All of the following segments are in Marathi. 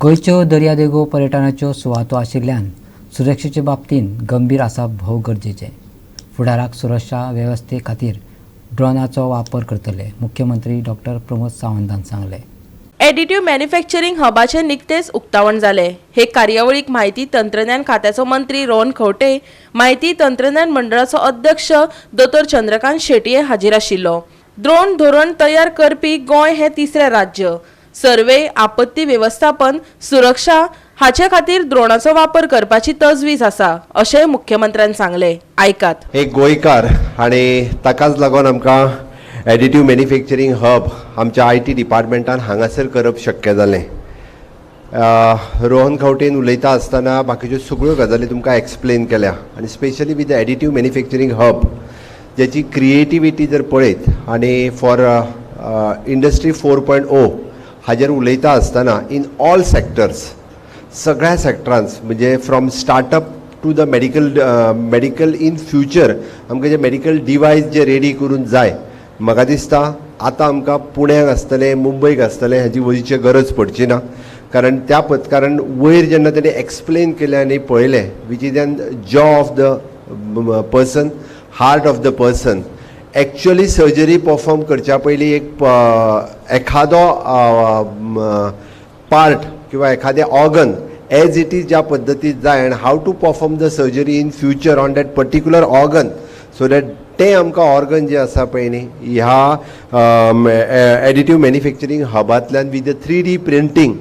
गोंयच्यो दर्यादेगो पर्यटनाच्यो सुवातो आशिल्ल्यान सुरक्षेचे बाबतींत गंभीर आसा भोव गरजेचें. फुडाराक सुरक्षा वेवस्थे खातीर ड्रोनाचो वापर करतले, मुख्यमंत्री डॉ. प्रमोद सावंतान सांगलें. एडिटिव्ह मॅन्युफॅक्चरिंग हबाचे निकतेच उक्तावण जाले. हे कार्यावळीक माहिती तंत्रज्ञान खात्याचो मंत्री रोहन खंवटे, माहिती तंत्रज्ञान मंडळाचो अध्यक्ष दोतोर चंद्रकांत शेटये हाजीर आशिल्लो. ड्रोन धोरण तयार करपी गोंय हे तिसरे राज्य. सर्वे, आपत्ती व्यवस्थापन, सुरक्षा हाचे खातीर ड्रोनाचो वापर करपाची तजवीज आसा, अशें मुख्यमंत्र्यान सांगलें. आयकात. एक गोंयकार आनी ताकाच लागून आमकां एडिटिव्ह मॅन्युफॅक्चरिंग हब आमच्या IT डिपार्टमेंटान हांगासर करप शक्य जालें. रोहन खंवटेन उलयता आसतना बाकीच्यो सगळ्यो गजाली तुमकां एक्सप्लेन केल्या आनी specially with the additive manufacturing hub ज्याची क्रिएटिविटी जर पळयत आनी फॉर इंडस्ट्री 4.0 हाजेर उलयता आसतना इन ऑल सेक्टर्स, सगळ्या सेक्टरांस म्हणजे from startup to the medical in future आमकां जे मेडिकल डिवायस जे रेडी करून जाय, म्हाका दिसता आतां आमकां पुण्याक आसतलें, मुंबयक आसतलें हाची वयची गरज पडची ना. कारण वयर जेन्ना तेणें एक्सप्लेन केलें आनी पळयलें वीच इज एन जॉ of the person, heart of the person. Actually surgery perform करच्या पयलीं एखादो पार्ट किंवा एखादें ऑर्गन एज इट इज ज्या पद्दतीन जाय आनी how to perform the surgery in future on that particular organ, so that ते आमकां ऑर्गन जे आसा पळय न्ही ह्या एडिटिव्ह मॅन्युफॅक्चरिंग हबांतल्यान विथ द 3D प्रिंटींग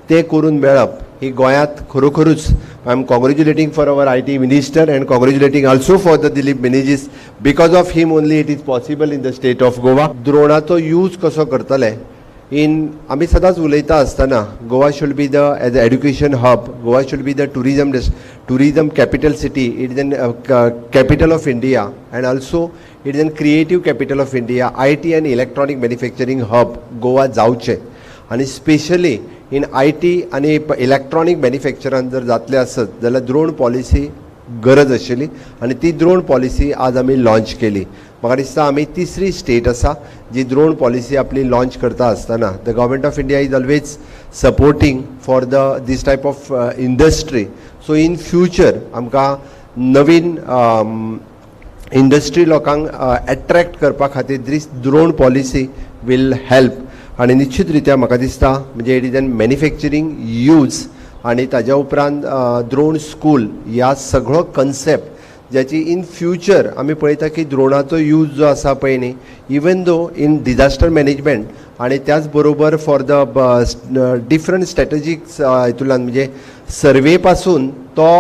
ते करून मेळप ही गोंयांत खरोखरूच I am congratulating for our IT minister and congratulating also for the Dilip Menezes. Because of him only it is possible in the state of Goa. ड्रोनाचो यूज कसो करतले आमी सदांच उलयता आसतना Goa should be the as a education hub, Goa should be the tourism capital city, it is N capital of India and also it is N creative capital of India. IT and electronic manufacturing hub Goa जावचें आनी स्पेशली इन IT आनी इलेक्ट्रॉनीक मॅन्युफॅक्चरान जर जातलें आसत जाल्यार ड्रोन पॉलिसी गरज आशिल्ली आनी ती ड्रोन पॉलिसी आज आमी लॉन्च केली. म्हाका दिसता आमी तिसरी स्टेट आसा जी ड्रोन पॉलिसी आपली लॉन्च करता आसतना the government of India is always supporting for these type of industry. So in future आमकां नवीन इंडस्ट्री लोकांक एट्रॅक्ट करपा खातीर these drone policy will help. आनी निश्चित रित्या म्हाका दिसता म्हणजे it is an manufacturing use आनी ताज्या उपरांत ड्रोन स्कूल ह्या सगळो कन्सेप्ट ज्याची इन फ्युचर आमी पळयता की ड्रोनाचो यूज जो आसा पळय न्ही even though in disaster management आनी त्याच बरोबर फॉर द डिफरंट स्ट्रॅटेजीक हितूंतल्यान म्हणजे सर्वे पासून तो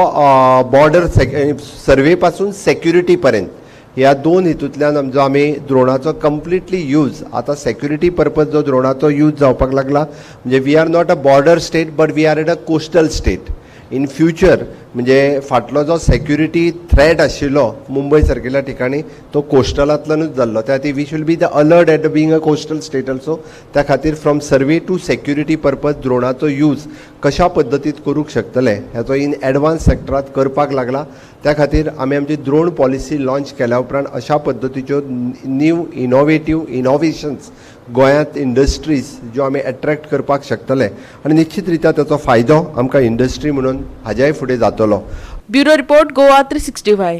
बॉर्डर सर्वे पासून सेक्युरिटी पर्यंत ह्या दोन हितूंतल्यान जो आमी ड्रोनाचो कंप्लिटली यूज आतां सेक्युरिटी पर्पज जो ड्रोनाचो यूज जावपाक लागला म्हणजे we are not a border state but we are at a coastal state. In future म्हणजे फाटलो जो सेक्युरिटी थ्रेट आशिल्लो मुंबय सारकेल्या ठिकाणी तो कोस्टलांतल्यानूच जाल्लो. त्या खातीर we should be the alert at being a coastal state also. त्या खातीर from survey to security purpose ड्रोनाचो यूज कशा पद्दतीत करूंक शकतले ह्याचो इन एडवान्स सेक्टरांत करपाक लागला. त्या खातीर आमी आमची ड्रोन पॉलिसी लॉन्च केल्या उपरांत अशा पद्दतीच्यो न्यू इनोव्हेशन्स गोंयांत इंडस्ट्रीज ज्यो आमी एट्रॅक्ट करपाक शकतले आनी निश्चित रित्या ताचो फायदो आमकां इंडस्ट्री म्हणून हाज्याय फुडें जातलो. Bureau report Goa 365.